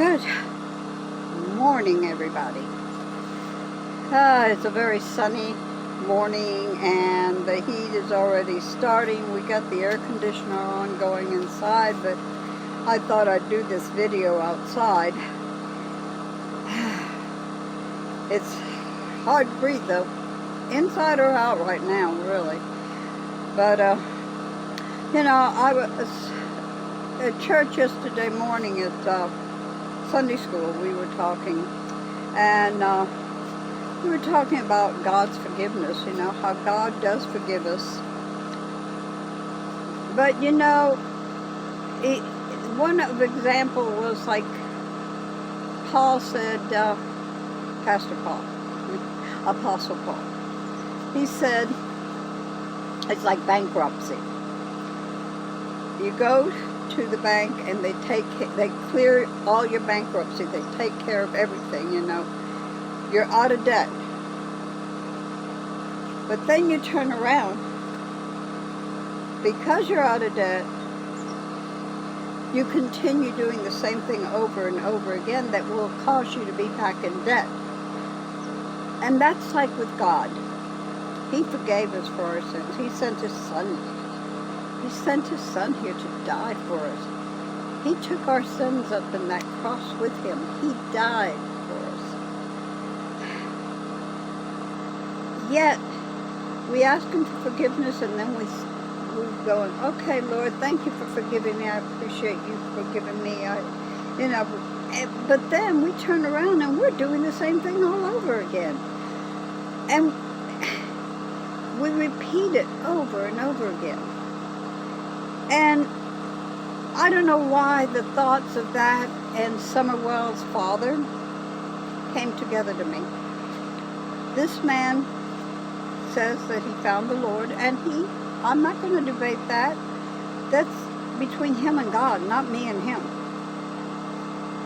Good morning, everybody. It's a very sunny morning and the heat is already starting. We got the air conditioner on going inside, but I thought I'd do this video outside. It's hard to breathe though, inside or out right now, really. But I was at church yesterday morning at Sunday school. We were talking, and we were talking about God's forgiveness, how God does forgive us. But one of example was like Paul said, Pastor Paul, Apostle Paul, he said, it's like bankruptcy. You go to the bank and they clear all your bankruptcy. They take care of everything, You're out of debt. But then you turn around. Because you're out of debt, you continue doing the same thing over and over again that will cause you to be back in debt. And that's like with God. He forgave us for our sins. He sent His Son. He sent His Son here to die for us. He took our sins up in that cross with Him. He died for us. Yet, we ask Him for forgiveness, and then we're going, okay, Lord, thank you for forgiving me. I appreciate you forgiving me. But then we turn around and we're doing the same thing all over again. And we repeat it over and over again. And I don't know why the thoughts of that and Summerwell's father came together to me. This man says that he found the Lord, and I'm not going to debate that. That's between him and God, not me and him.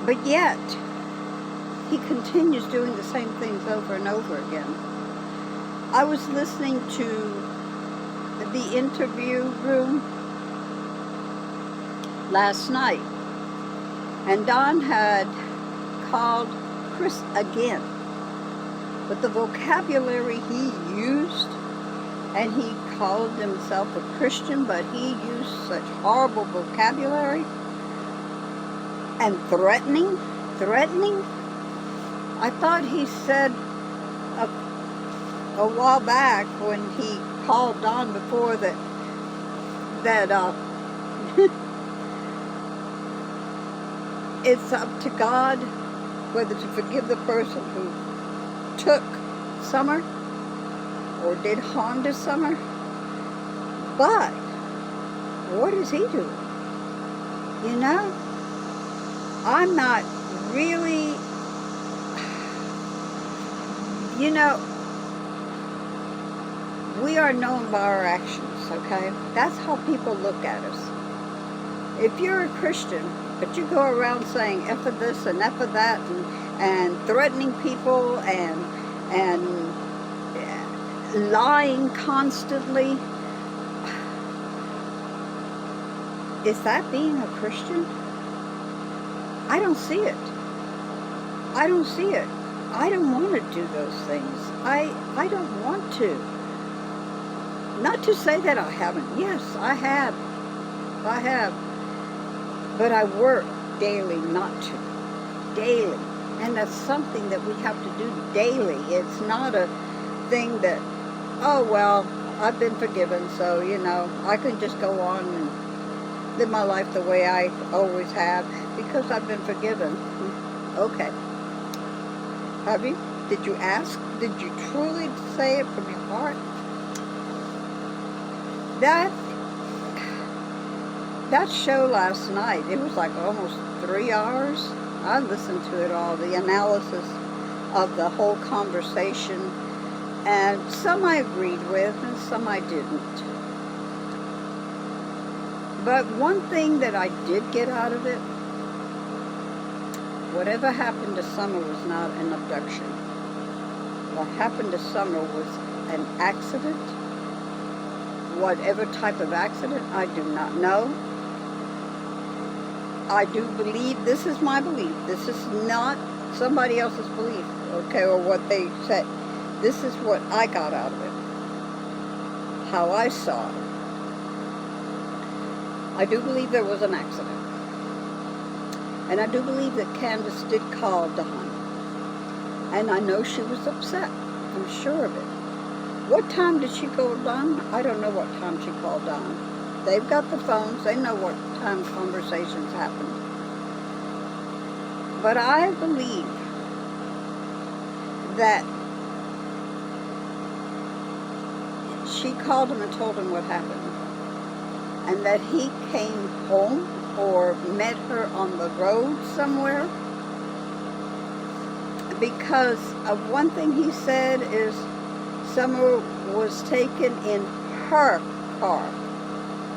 But yet, he continues doing the same things over and over again. I was listening to the interview room last night, and Don had called Chris again, but the vocabulary he used, and he called himself a Christian, but he used such horrible vocabulary and threatening. I thought he said a while back when he called Don before that it's up to God whether to forgive the person who took Summer or did harm to Summer. But what is he doing? I'm not really, we are known by our actions, okay? That's how people look at us. If you're a Christian, but you go around saying F of this and F of that and threatening people and lying constantly, is that being a Christian? I don't see it. I don't see it. I don't want to do those things. I don't want to. Not to say that I haven't. Yes, I have. But I work daily not to. Daily. And that's something that we have to do daily. It's not a thing that, oh, well, I've been forgiven, so, I can just go on and live my life the way I always have because I've been forgiven. Okay. Have you? Did you ask? Did you truly say it from your heart? That show last night, it was like almost 3 hours. I listened to it all, the analysis of the whole conversation, and some I agreed with and some I didn't. But one thing that I did get out of it, whatever happened to Summer was not an abduction. What happened to Summer was an accident. Whatever type of accident, I do not know. I do believe, this is my belief. This is not somebody else's belief, okay, or what they said. This is what I got out of it, how I saw it. I do believe there was an accident. And I do believe that Candace did call Dawn. And I know she was upset. I'm sure of it. What time did she call Dawn? I don't know what time she called Dawn. They've got the phones. They know what time conversations happened. But I believe that she called him and told him what happened. And that he came home or met her on the road somewhere. Because of one thing he said is Summer was taken in her car.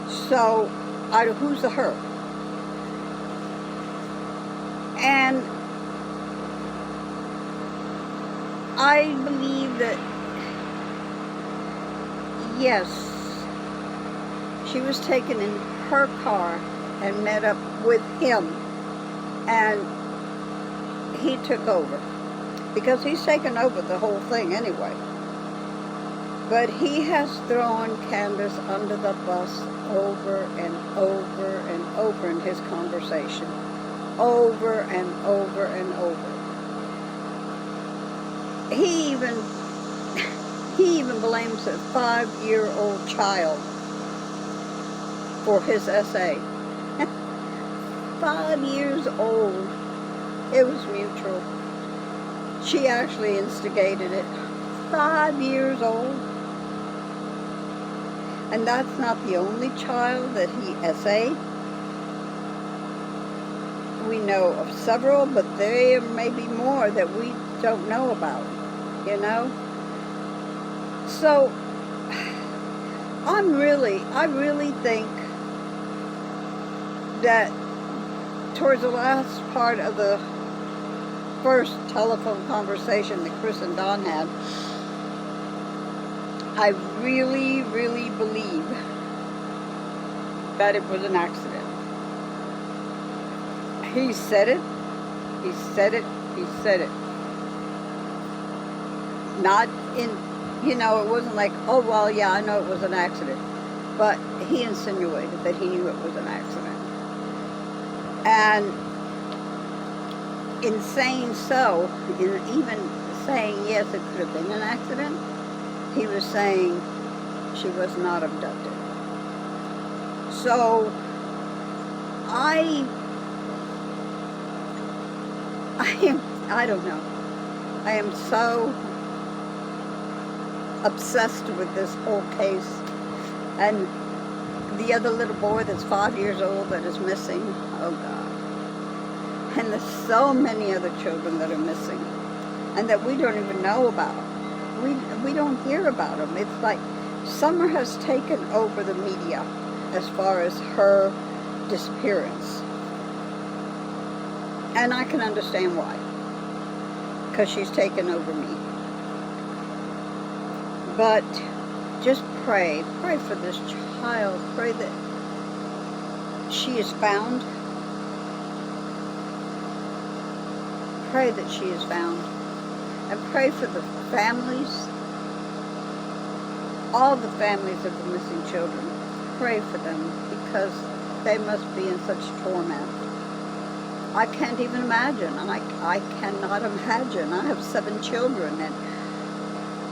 So, who's the her? And I believe that, yes, she was taken in her car and met up with him, and he took over, because he's taken over the whole thing anyway. But he has thrown Candace under the bus over and over and over in his conversation, over and over and over. He even blames a 5-year-old child for his essay. 5 years old. It was mutual. She actually instigated it. 5 years old. And that's not the only child that he essayed. We know of several, but there may be more that we don't know about, you know? So, I really think that towards the last part of the first telephone conversation that Chris and Dawn had, I really, really believe that it was an accident. He said it. He said it. He said it. Not in, you know, it wasn't like, oh, well, yeah, I know it was an accident. But he insinuated that he knew it was an accident. And in saying so, in even saying, yes, it could have been an accident, he was saying she was not abducted. So, I don't know. I am so obsessed with this whole case. And the other little boy that's 5 years old that is missing, oh God. And there's so many other children that are missing and that we don't even know about. We don't hear about them. It's like Summer has taken over the media as far as her disappearance. And I can understand why. Because she's taken over me. But just pray for this child. Pray that she is found. Pray that she is found. And pray for the families, all the families of the missing children. Pray for them, because they must be in such torment. I can't even imagine. I cannot imagine. I have 7 children, and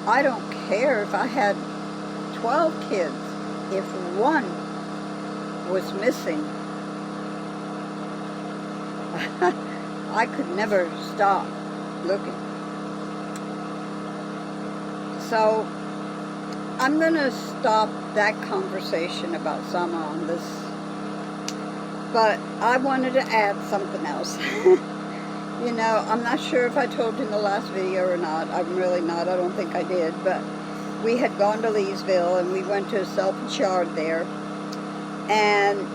I don't care if I had 12 kids. If one was missing, I could never stop looking. So, I'm going to stop that conversation about Summer on this. But I wanted to add something else. You know, I'm not sure if I told you in the last video or not. I'm really not. I don't think I did. But we had gone to Leesville, and we went to a salvage yard there. And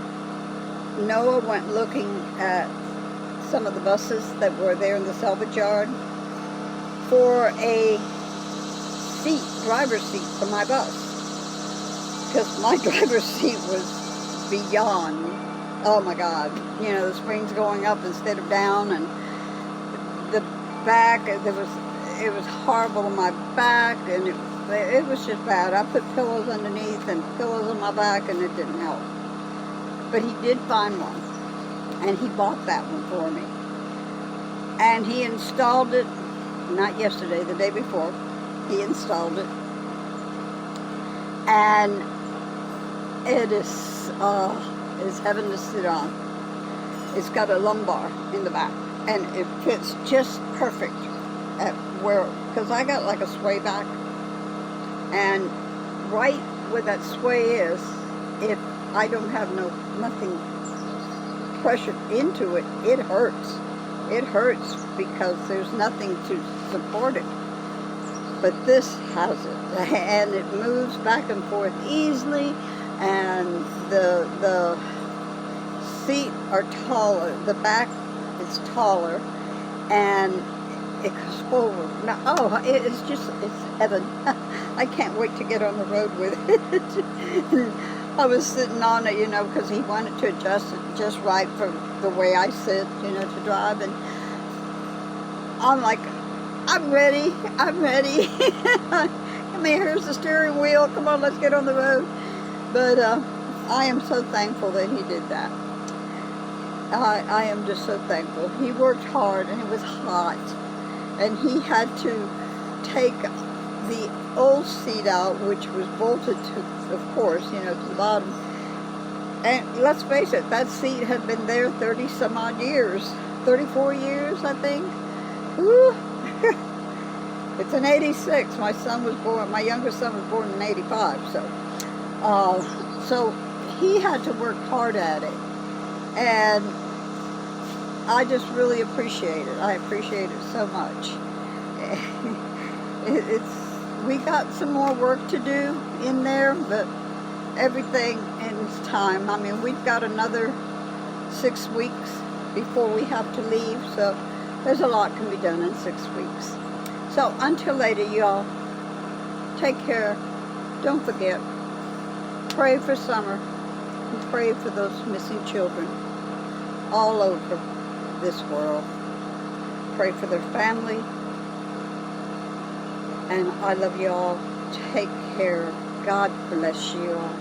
Noah went looking at some of the buses that were there in the salvage yard for a driver's seat for my bus. Because my driver's seat was beyond Oh my God, you know, the springs going up instead of down, and the back, it was horrible on my back, and it was just bad. I put pillows underneath and pillows on my back, and it didn't help. But he did find one, and he bought that one for me. And he installed it, not yesterday, the day before, he installed it. And it is heaven to sit on. It's got a lumbar in the back, and it fits just perfect at where, because I got like a sway back, and right where that sway is, if I don't have nothing pressured into it, it hurts. It hurts because there's nothing to support it. But this has it, and it moves back and forth easily, and the seat are taller, the back is taller, and it goes forward. Now, it's heaven. I can't wait to get on the road with it. I was sitting on it, you know, because he wanted to adjust it just right for the way I sit, you know, to drive, and I'm like, I'm ready. Come here, here's the steering wheel. Come on, let's get on the road. But I am so thankful that he did that. I am just so thankful. He worked hard, and it was hot, and he had to take the old seat out, which was bolted to, of course, you know, to the bottom. And let's face it, that seat had been there 30 some odd years, 34 years, I think. Woo. It's an 86. My youngest son was born in 85. So he had to work hard at it, and I just really appreciate it. I appreciate it so much. We got some more work to do in there, but everything in its time. I mean, we've got another 6 weeks before we have to leave, so there's a lot can be done in 6 weeks. So until later, y'all, take care. Don't forget, pray for Summer, and pray for those missing children all over this world. Pray for their family. And I love you all. Take care. God bless you all.